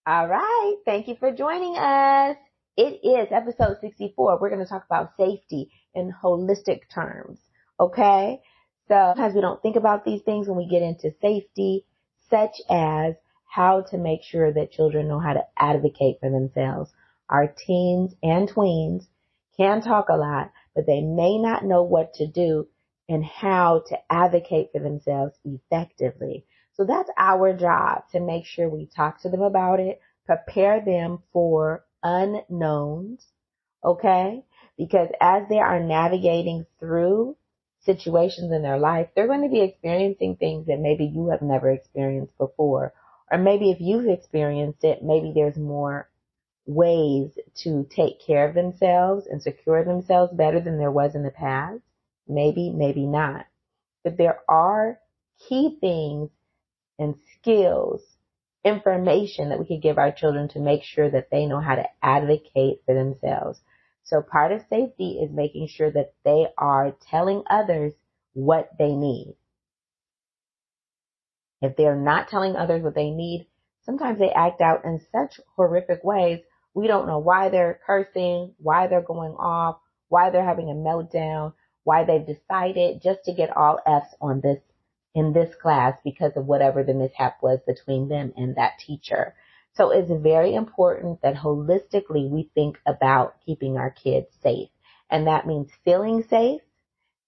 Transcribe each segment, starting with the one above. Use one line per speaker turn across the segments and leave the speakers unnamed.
All right. Thank you for joining us. It is episode 64. We're going to talk about safety in holistic terms. Okay. So sometimes we don't think about these things when we get into safety, such as how to make sure that children know how to advocate for themselves. Our teens and tweens can talk a lot, but they may not know what to do and how to advocate for themselves effectively. So that's our job, to make sure we talk to them about it, prepare them for unknowns, okay? Because as they are navigating through situations in their life, they're going to be experiencing things that maybe you have never experienced before. Or maybe if you've experienced it, maybe there's more ways to take care of themselves and secure themselves better than there was in the past. Maybe, maybe not. But there are key things and skills, information that we could give our children to make sure that they know how to advocate for themselves. So part of safety is making sure that they are telling others what they need. If they're not telling others what they need, sometimes they act out in such horrific ways. We don't know why they're cursing, why they're going off, why they're having a meltdown, why they've decided just to get all F's on this in this class because of whatever the mishap was between them and that teacher. So it's very important that holistically we think about keeping our kids safe. And that means feeling safe,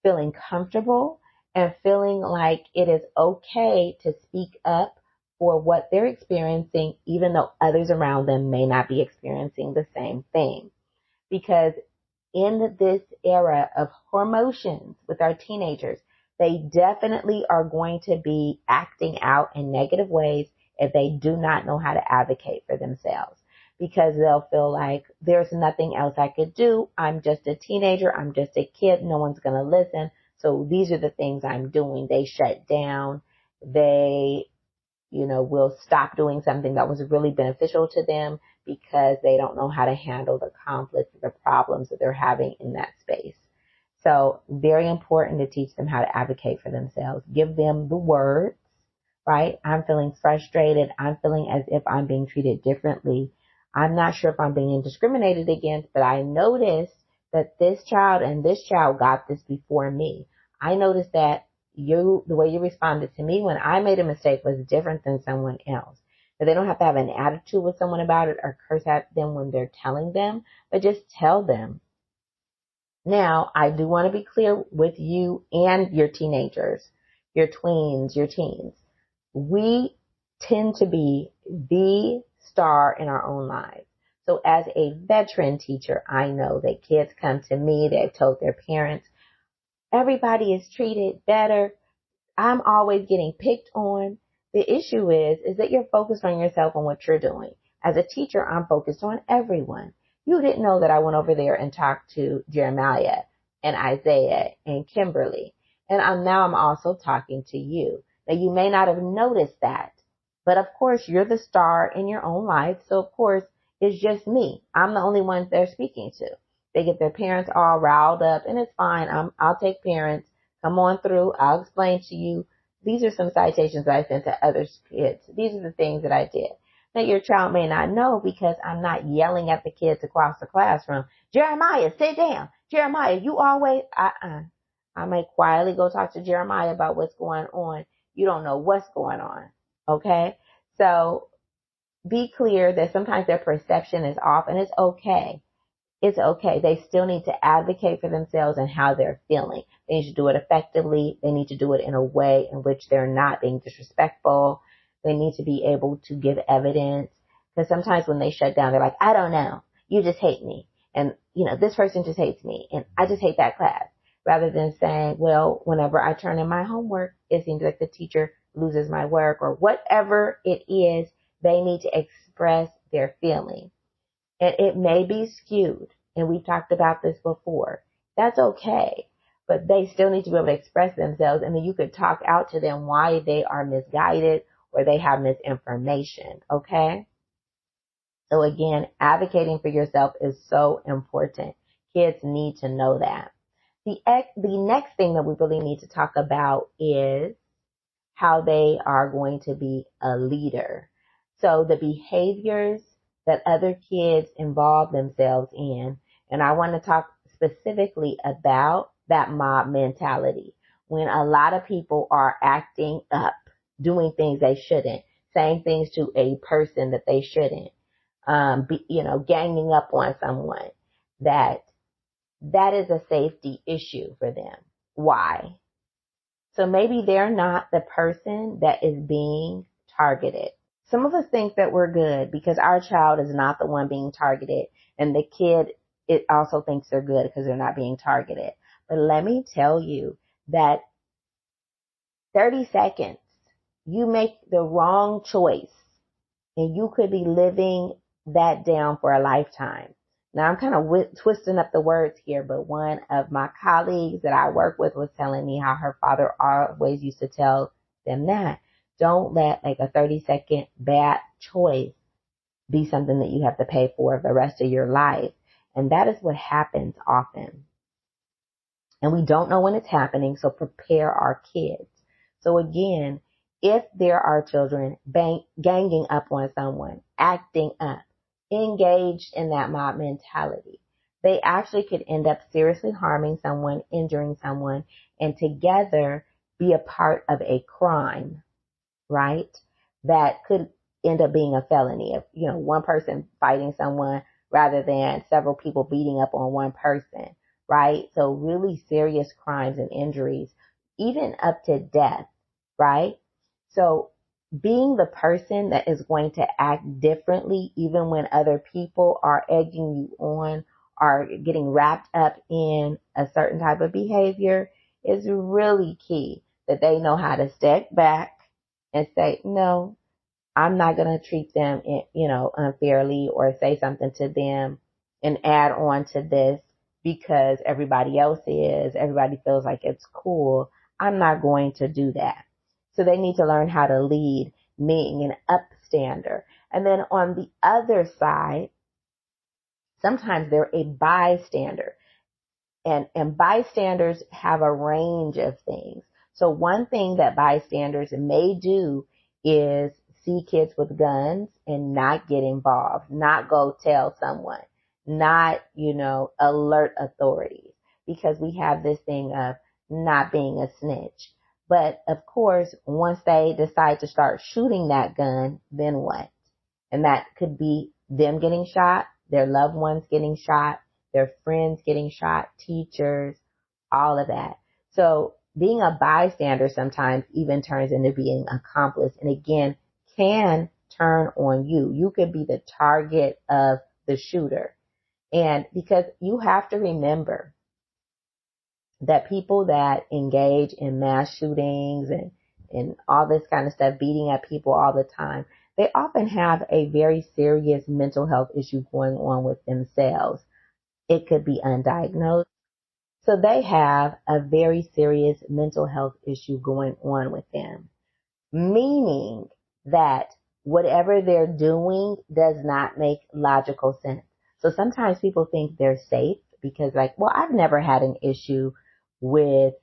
feeling comfortable, and feeling like it is okay to speak up for what they're experiencing, even though others around them may not be experiencing the same thing. Because in this era of hormones with our teenagers, they definitely are going to be acting out in negative ways if they do not know how to advocate for themselves. Because they'll feel like there's nothing else I could do. I'm just a teenager. I'm just a kid. No one's going to listen. So these are the things I'm doing. They shut down. They, will stop doing something that was really beneficial to them because they don't know how to handle the conflicts, the problems that they're having in that space. So very important to teach them how to advocate for themselves. Give them the words, right? I'm feeling frustrated. I'm feeling as if I'm being treated differently. I'm not sure if I'm being discriminated against, but I noticed that this child and this child got this before me. I noticed that the way you responded to me when I made a mistake was different than someone else. But they don't have to have an attitude with someone about it or curse at them when they're telling them, but just tell them. Now, I do want to be clear with you and your teenagers, your tweens, your teens. We tend to be the star in our own lives. So as a veteran teacher, I know that kids come to me, they've told their parents, everybody is treated better. I'm always getting picked on. The issue is that you're focused on yourself and what you're doing. As a teacher, I'm focused on everyone. You didn't know that I went over there and talked to Jeremiah and Isaiah and Kimberly. And I'm also talking to you. Now, you may not have noticed that, but of course, you're the star in your own life. So, of course, it's just me. I'm the only one they're speaking to. They get their parents all riled up, and it's fine. I'll take parents. Come on through. I'll explain to you. These are some citations that I sent to other kids. These are the things that I did. Now, your child may not know because I'm not yelling at the kids across the classroom. Jeremiah, sit down. Jeremiah, you always, I may quietly go talk to Jeremiah about what's going on. You don't know what's going on. Okay? So be clear that sometimes their perception is off, and it's okay. It's okay. They still need to advocate for themselves and how they're feeling. They need to do it effectively. They need to do it in a way in which they're not being disrespectful. They need to be able to give evidence. Because sometimes when they shut down, they're like, I don't know. You just hate me. And, this person just hates me. And I just hate that class. Rather than saying, well, whenever I turn in my homework, it seems like the teacher loses my work, or whatever it is, they need to express their feelings. And it may be skewed, and we've talked about this before. That's okay. But they still need to be able to express themselves, and then you could talk out to them why they are misguided or they have misinformation, okay? So again, advocating for yourself is so important. Kids need to know that. The next thing that we really need to talk about is how they are going to be a leader. So the behaviors that other kids involve themselves in, and I want to talk specifically about that mob mentality. When a lot of people are acting up, doing things they shouldn't, saying things to a person that they shouldn't, ganging up on someone, that is a safety issue for them. Why? So maybe they're not the person that is being targeted. Some of us think that we're good because our child is not the one being targeted, and the kid, it also thinks they're good because they're not being targeted. But let me tell you that 30 seconds, you make the wrong choice and you could be living that down for a lifetime. Now I'm kind of twisting up the words here, but one of my colleagues that I work with was telling me how her father always used to tell them that don't let like a 30-second bad choice be something that you have to pay for the rest of your life. And that is what happens often. And we don't know when it's happening, so prepare our kids. So again, if there are children ganging up on someone, acting up, engaged in that mob mentality, they actually could end up seriously harming someone, injuring someone, and together be a part of a crime, right? That could end up being a felony. If, one person fighting someone rather than several people beating up on one person, right? So really serious crimes and injuries, even up to death, right? So being the person that is going to act differently, even when other people are egging you on, are getting wrapped up in a certain type of behavior, is really key. That they know how to step back and say, no, I'm not going to treat them, unfairly or say something to them and add on to this because everybody else is, everybody feels like it's cool. I'm not going to do that. So they need to learn how to lead, being an upstander. And then on the other side, sometimes they're a bystander. And bystanders have a range of things. So one thing that bystanders may do is see kids with guns and not get involved, not go tell someone, not, alert authorities, because we have this thing of not being a snitch. But of course, once they decide to start shooting that gun, then what? And that could be them getting shot, their loved ones getting shot, their friends getting shot, teachers, all of that. So being a bystander sometimes even turns into being an accomplice, and again, can turn on you. You could be the target of the shooter. And because you have to remember that people that engage in mass shootings and all this kind of stuff, beating up people all the time, they often have a very serious mental health issue going on with themselves. It could be undiagnosed. So they have a very serious mental health issue going on with them, meaning that whatever they're doing does not make logical sense. So sometimes people think they're safe because I've never had an issue with,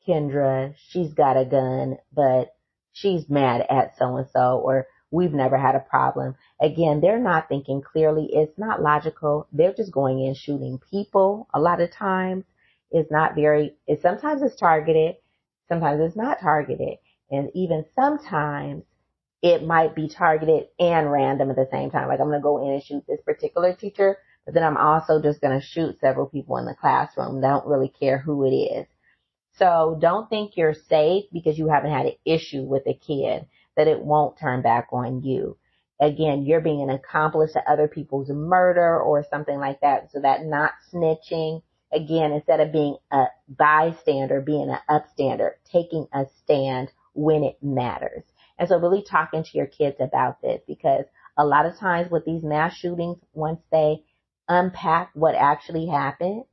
Kendra, she's got a gun, but she's mad at so-and-so, or we've never had a problem. Again, they're not thinking clearly. It's not logical. They're just going in shooting people. A lot of times sometimes it's targeted. Sometimes it's not targeted. And even sometimes it might be targeted and random at the same time. Like I'm going to go in and shoot this particular teacher, but then I'm also just going to shoot several people in the classroom. They don't really care who it is. So don't think you're safe because you haven't had an issue with a kid, that it won't turn back on you. Again, you're being an accomplice to other people's murder or something like that. So that not snitching, again, instead of being a bystander, being an upstander, taking a stand when it matters. And so really talking to your kids about this, because a lot of times with these mass shootings, once they unpack what actually happened,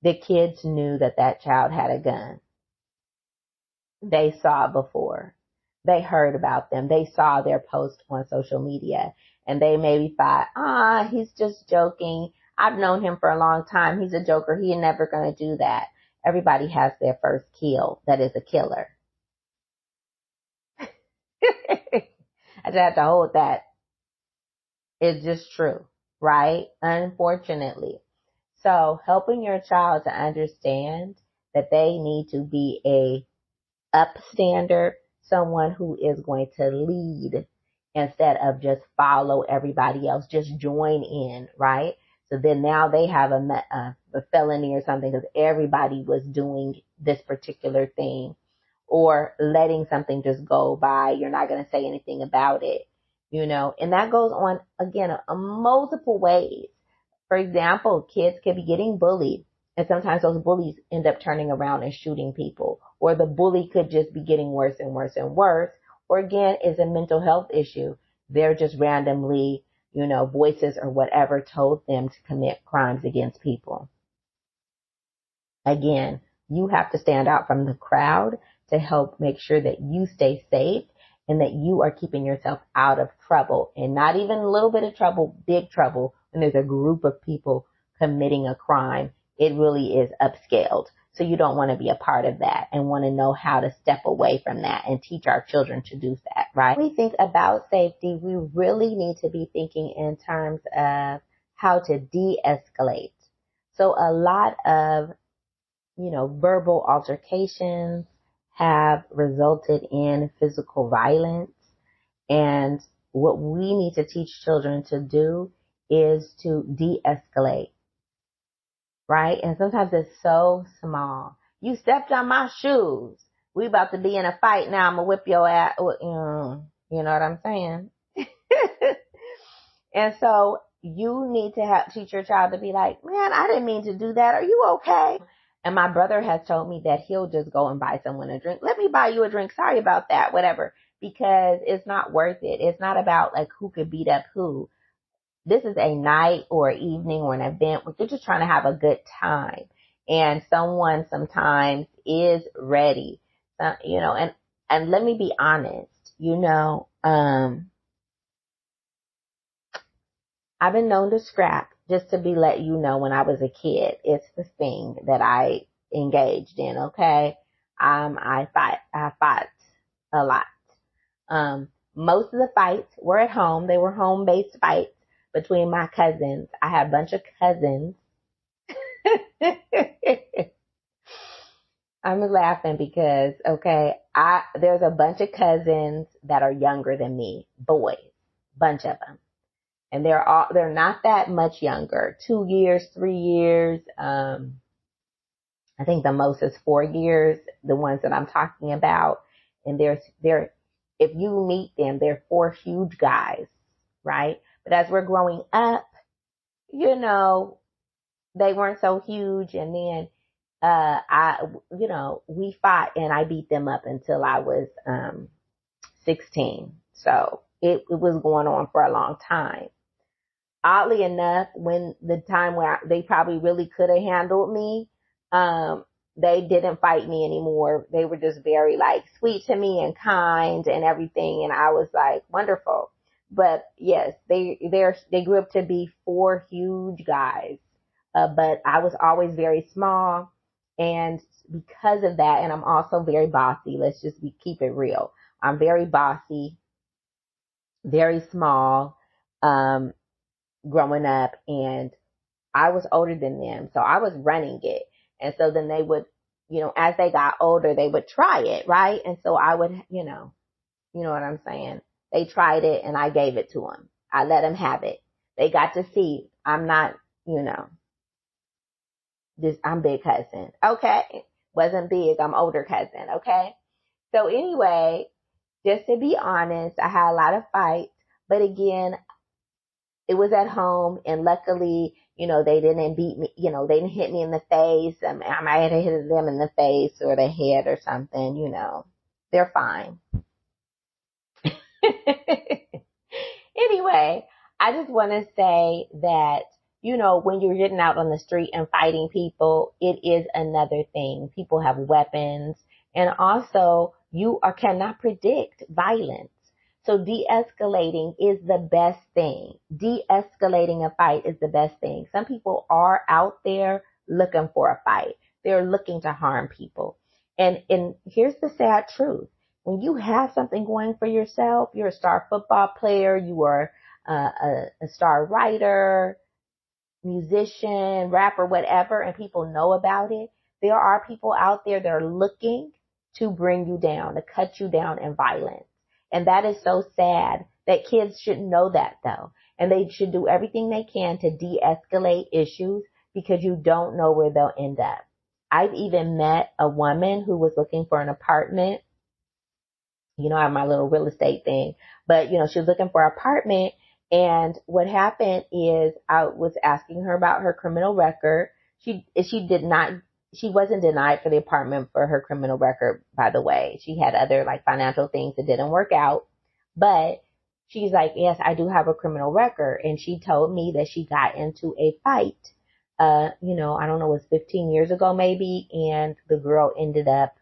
the kids knew that child had a gun. They saw it before. They heard about them. They saw their post on social media, and they maybe thought, he's just joking. I've known him for a long time. He's a joker. He ain't never going to do that. Everybody has their first kill that is a killer. I just have to hold that. It's just true, right? Unfortunately. So helping your child to understand that they need to be a upstander, someone who is going to lead instead of just follow everybody else, just join in, right? So then now they have a felony or something because everybody was doing this particular thing, or letting something just go by. You're not going to say anything about it, and that goes on again, multiple ways. For example, kids could be getting bullied, and sometimes those bullies end up turning around and shooting people, or the bully could just be getting worse and worse and worse, or again, it's a mental health issue. They're just randomly, voices or whatever told them to commit crimes against people. Again, you have to stand out from the crowd to help make sure that you stay safe and that you are keeping yourself out of trouble, and not even a little bit of trouble, big trouble. When there's a group of people committing a crime, it really is upscaled. So you don't want to be a part of that and want to know how to step away from that and teach our children to do that, right? When we think about safety, we really need to be thinking in terms of how to de-escalate. So a lot of, verbal altercations have resulted in physical violence. And what we need to teach children to do is to de-escalate, right? And sometimes it's so small. You stepped on my shoes. We about to be in a fight now. I'm going to whip your ass. You know what I'm saying? And so you need to teach your child to be like, man, I didn't mean to do that. Are you okay? And my brother has told me that he'll just go and buy someone a drink. Let me buy you a drink. Sorry about that. Whatever. Because it's not worth it. It's not about like who could beat up who. This is a night or evening or an event where you're just trying to have a good time. And someone sometimes is ready, and let me be honest, I've been known to scrap, just to let you know, when I was a kid. It's the thing that I engaged in, okay? I fought a lot. Most of the fights were at home. They were home-based fights between my cousins. I had a bunch of cousins. I'm laughing because, okay, there's a bunch of cousins that are younger than me, boys, bunch of them. And they're not that much younger, 2 years, 3 years. I think the most is 4 years, the ones that I'm talking about. And they're, if you meet them, they're 4 huge guys, right? But as we're growing up, they weren't so huge. And then, we fought and I beat them up until I was, 16. So it was going on for a long time. Oddly enough, when the time where they probably really could have handled me, they didn't fight me anymore. They were just very sweet to me and kind and everything. And I was like, wonderful. But yes, they grew up to be 4 huge guys. But I was always very small. And because of that, and I'm also very bossy. Let's just keep it real. I'm very bossy, very small, growing up, and I was older than them. So I was running it. And so then they would, as they got older, they would try it, right? And so I would, you know what I'm saying? They tried it and I gave it to them. I let them have it. They got to see I'm not, I'm big cousin. Okay. Wasn't big. I'm older cousin. Okay. So anyway, just to be honest, I had a lot of fights, but again, it was at home, and luckily, they didn't beat me, they didn't hit me in the face. I might have hit them in the face or the head or something, they're fine. Anyway, I just want to say that, when you're getting out on the street and fighting people, it is another thing. People have weapons, and also you cannot predict violence. So de-escalating is the best thing. De-escalating a fight is the best thing. Some people are out there looking for a fight. They're looking to harm people. And here's the sad truth. when you have something going for yourself, you're a star football player, you are a star writer, musician, rapper, whatever, and people know about it, there are people out there that are looking to bring you down, to cut you down in violence. And that is so sad that kids should know that though. And they should do everything they can to de-escalate issues because you don't know where they'll end up. I've even met a woman who was looking for an apartment. You know, I have my little real estate thing, but you know, she was looking for an apartment. And what happened is I was asking her about her criminal record. She wasn't denied for the apartment for her criminal record, by the way. She had other like financial things that didn't work out, but she's like, yes, I do have a criminal record. And she told me that she got into a fight, you know, I don't know, it was 15 years ago maybe. And the girl ended up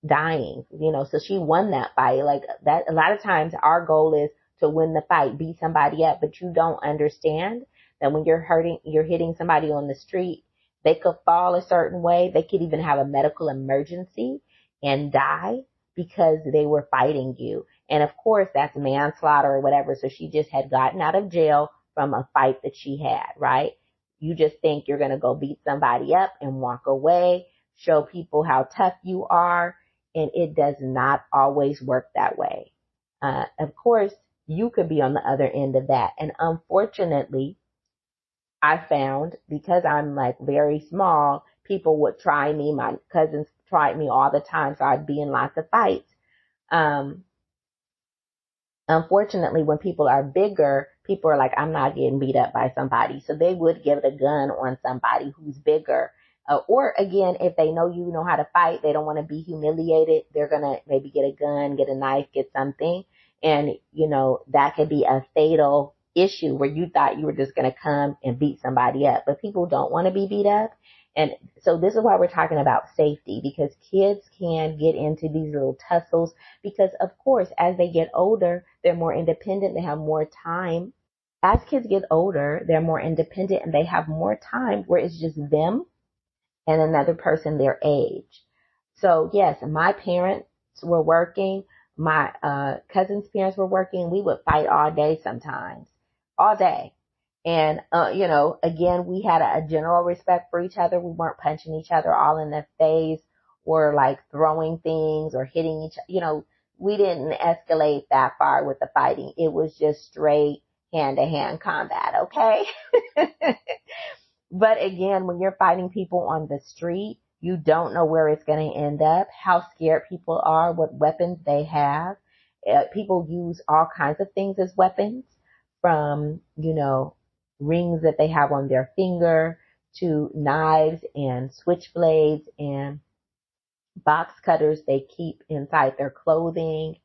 dying, you know, so she won that fight. Like that, a lot of times our goal is to win the fight, beat somebody up, but you don't understand that when you're hitting somebody on the street, they could fall a certain way. They could even have a medical emergency and die because they were fighting you. And of course, that's manslaughter or whatever. So she just had gotten out of jail from a fight that she had, right? You just think you're going to go beat somebody up and walk away, show people how tough you are. And it does not always work that way. Of course, you could be on the other end of that. And unfortunately, I found because I'm like very small, people would try me. My cousins tried me all the time. So I'd be in lots of fights. Unfortunately, when people are bigger, people are like, I'm not getting beat up by somebody. So they would give a gun on somebody who's bigger. Or again, if they know you know how to fight, they don't want to be humiliated. They're going to maybe get a gun, get a knife, get something. And, you know, that could be a fatal issue where you thought you were just going to come and beat somebody up. But people don't want to be beat up. And so this is why we're talking about safety, because kids can get into these little tussles because, of course, as they get older, they're more independent. They have more time. As kids get older, they're more independent and they have more time where it's just them and another person their age. So yes, my parents were working. My cousin's parents were working. We would fight all day sometimes, all day. And, you know, again, we had a general respect for each other. We weren't punching each other all in the face or like throwing things or hitting each other. You know, we didn't escalate that far with the fighting. It was just straight hand-to-hand combat, okay? But again, when you're fighting people on the street, you don't know where it's going to end up, how scared people are, what weapons they have. People use all kinds of things as weapons, from, you know, rings that they have on their finger to knives and switchblades and box cutters they keep inside their clothing,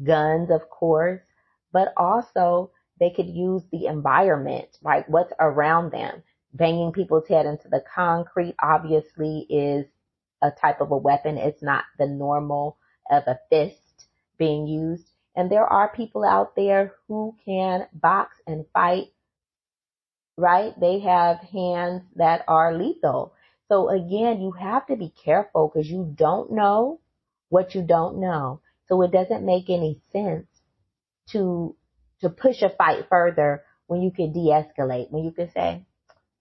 guns, of course, but also they could use the environment, right? What's around them. Banging people's head into the concrete obviously is a type of a weapon. It's not the normal of a fist being used. And there are people out there who can box and fight, right? They have hands that are lethal. So again, you have to be careful because you don't know what you don't know. So it doesn't make any sense to push a fight further when you can de-escalate, when you can say,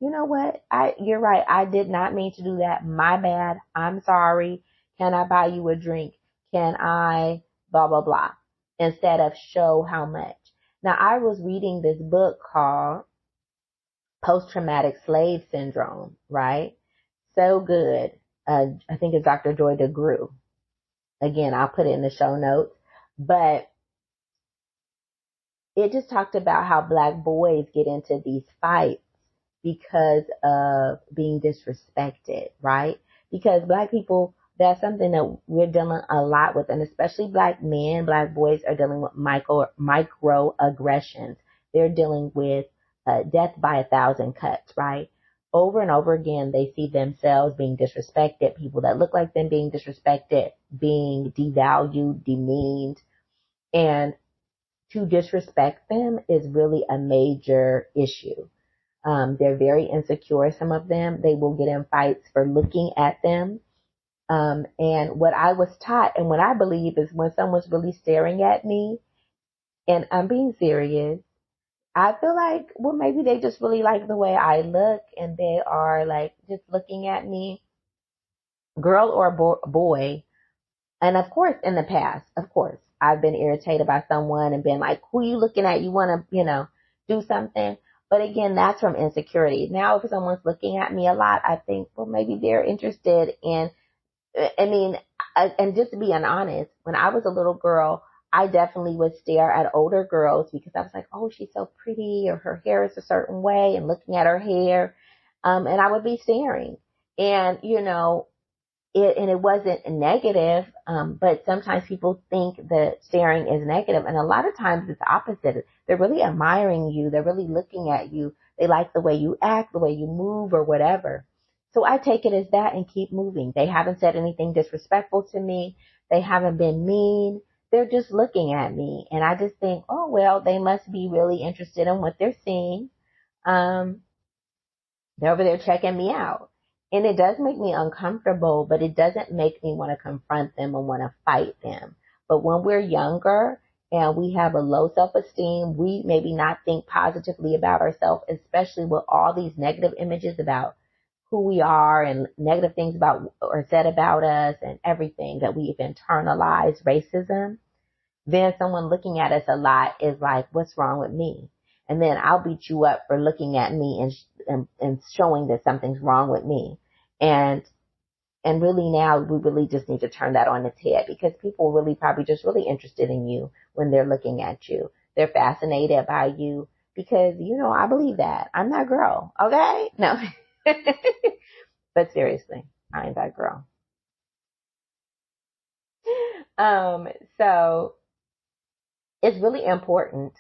you know what? You're right. I did not mean to do that. My bad. I'm sorry. Can I buy you a drink? Can I blah, blah, blah, instead of show how much. Now, I was reading this book called Post-Traumatic Slave Syndrome, right? So good. I think it's Dr. Joy DeGruy. Again, I'll put it in the show notes. But it just talked about how Black boys get into these fights because of being disrespected, right? Because Black people, that's something that we're dealing a lot with, and especially Black men, Black boys are dealing with microaggressions. They're dealing with death by 1,000 cuts, right? Over and over again, they see themselves being disrespected, people that look like them being disrespected, being devalued, demeaned, and to disrespect them is really a major issue. They're very insecure, some of them. They will get in fights for looking at them. And what I was taught and what I believe is when someone's really staring at me and I'm being serious, I feel like, well, maybe they just really like the way I look and they are like just looking at me, girl or boy. And of course, in the past, of course, I've been irritated by someone and been like, who are you looking at? You want to, do something. But again, that's from insecurity. Now, if someone's looking at me a lot, I think, well, maybe they're interested in, and just to be honest, when I was a little girl, I definitely would stare at older girls because I was like, oh, she's so pretty, or her hair is a certain way, and looking at her hair. And I would be staring. And, it wasn't negative, but sometimes people think that staring is negative, and a lot of times it's opposite. They're really admiring you. They're really looking at you. They like the way you act, the way you move, or whatever. So I take it as that and keep moving. They haven't said anything disrespectful to me. They haven't been mean. They're just looking at me, and I just think, oh, well, they must be really interested in what they're seeing. They're over there checking me out. And it does make me uncomfortable, but it doesn't make me want to confront them or want to fight them. But when we're younger and we have a low self-esteem, we maybe not think positively about ourselves, especially with all these negative images about who we are and negative things about or said about us and everything that we've internalized racism. Then someone looking at us a lot is like, what's wrong with me? And then I'll beat you up for looking at me and showing that something's wrong with me. And really now we really just need to turn that on its head, because people really probably just really interested in you when they're looking at you. They're fascinated by you because, I believe that. I'm that girl. Okay? No. But seriously, I ain't that girl. So it's really important.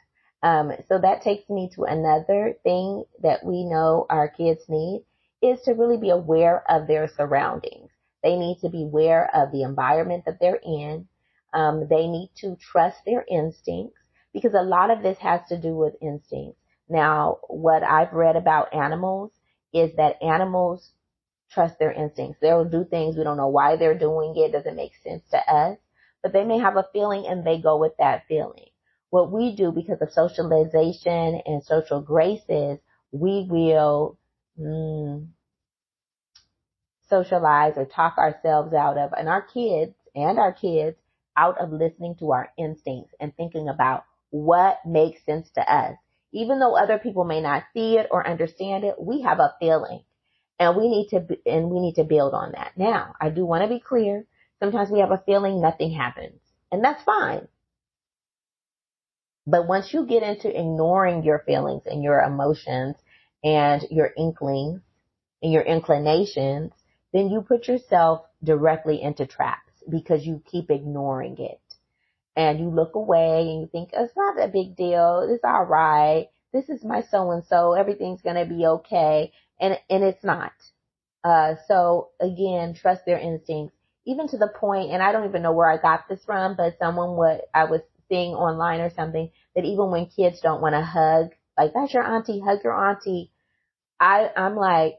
So that takes me to another thing that we know our kids need is to really be aware of their surroundings. They need to be aware of the environment that they're in. They need to trust their instincts, because a lot of this has to do with instincts. Now, what I've read about animals is that animals trust their instincts. They'll do things, we don't know why they're doing it, doesn't make sense to us, but they may have a feeling and they go with that feeling. What we do, because of socialization and social graces, we will socialize or talk ourselves out of, and our kids out of listening to our instincts and thinking about what makes sense to us. Even though other people may not see it or understand it, we have a feeling, and we need to build on that. Now, I do want to be clear. Sometimes we have a feeling, nothing happens, and that's fine. But once you get into ignoring your feelings and your emotions and your inklings and your inclinations, then you put yourself directly into traps because you keep ignoring it. And you look away and you think, it's not a big deal. It's all right. This is my so-and-so. Everything's going to be okay. And it's not. So again, trust their instincts, even to the point, and I don't even know where I got this from, but I was seeing online or something, that even when kids don't want to hug, like, that's your auntie, hug your auntie. I'm like,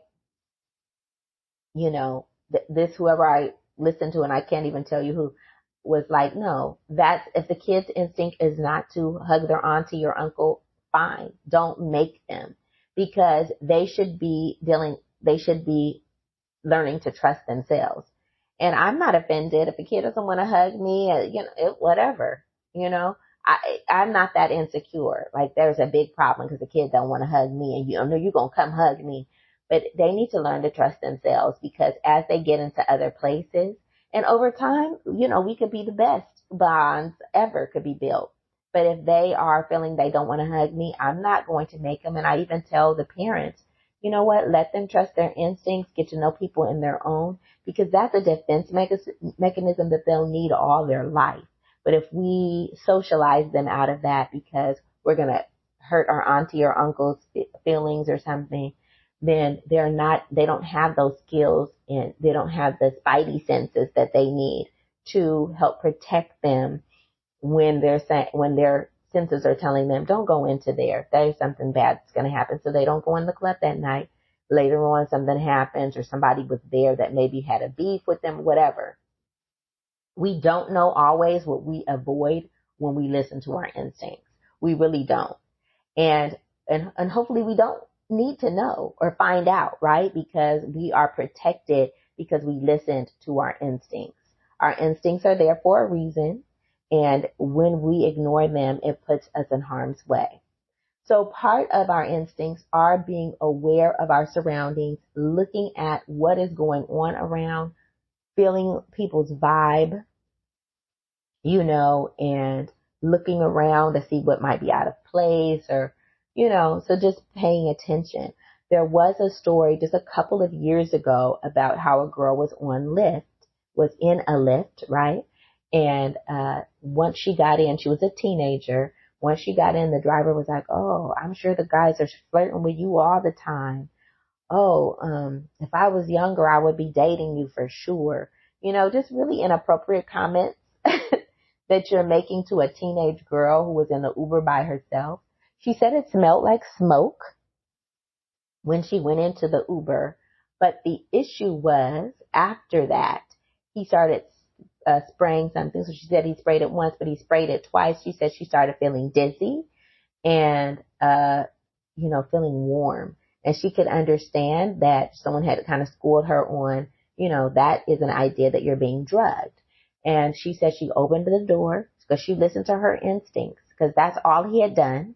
this whoever I listened to, and I can't even tell you who, was like, no, that's, if the kid's instinct is not to hug their auntie or uncle, fine. Don't make them, because they should be learning to trust themselves. And I'm not offended if a kid doesn't want to hug me, whatever, I'm not that insecure. Like, there's a big problem because the kid don't want to hug me, and you're going to come hug me. But they need to learn to trust themselves, because as they get into other places, and over time, we could be the best bonds ever could be built. But if they are feeling they don't want to hug me, I'm not going to make them. And I even tell the parents, you know what, let them trust their instincts, get to know people in their own, because that's a defense mechanism that they'll need all their life. But if we socialize them out of that because we're going to hurt our auntie or uncle's feelings or something, then they don't have those skills, and they don't have the spidey senses that they need to help protect them when their senses are telling them, don't go into there. There's something bad that's going to happen. So they don't go in the club that night. later on something happens or somebody was there that maybe had a beef with them, whatever. We don't know always what we avoid when we listen to our instincts. We really don't. And hopefully we don't need to know or find out, right? Because we are protected because we listened to our instincts. Our instincts are there for a reason. And when we ignore them, it puts us in harm's way. So part of our instincts are being aware of our surroundings, looking at what is going on around, feeling people's vibe, and looking around to see what might be out of place or, so just paying attention. There was a story just a couple of years ago about how a girl was in a lift, right? And once she got in, she was a teenager. Once she got in, the driver was like, "Oh, I'm sure the guys are flirting with you all the time. Oh, if I was younger, I would be dating you for sure." Just really inappropriate comments that you're making to a teenage girl who was in the Uber by herself. She said it smelled like smoke when she went into the Uber. But the issue was after that, he started spraying something. So she said he sprayed it once, but he sprayed it twice. She said she started feeling dizzy and, feeling warm. And she could understand that someone had kind of schooled her on, that is an idea that you're being drugged. And she said she opened the door because she listened to her instincts because that's all he had done.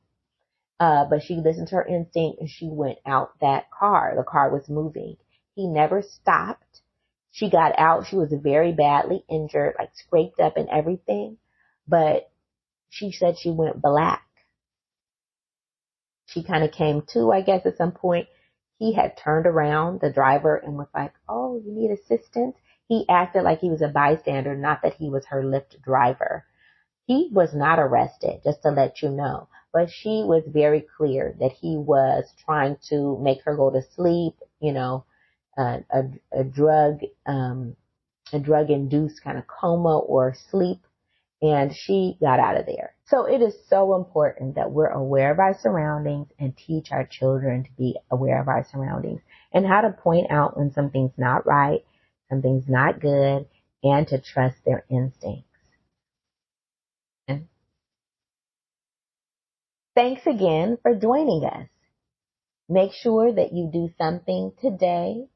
But she listened to her instinct and she went out that car. The car was moving. He never stopped. She got out. She was very badly injured, like scraped up and everything. But she said she went black. She kind of came to, I guess, at some point. He had turned around, the driver, and was like, "Oh, you need assistance?" He acted like he was a bystander, not that he was her Lyft driver. He was not arrested, just to let you know. But she was very clear that he was trying to make her go to sleep, a drug-induced kind of coma or sleep. And she got out of there. So it is so important that we're aware of our surroundings and teach our children to be aware of our surroundings and how to point out when something's not right, something's not good, and to trust their instincts. And thanks again for joining us. Make sure that you do something today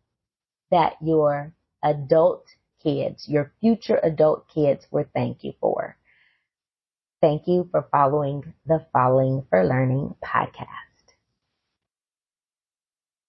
that your adult kids, your future adult kids will thank you for. Thank you for following the Falling for Learning podcast.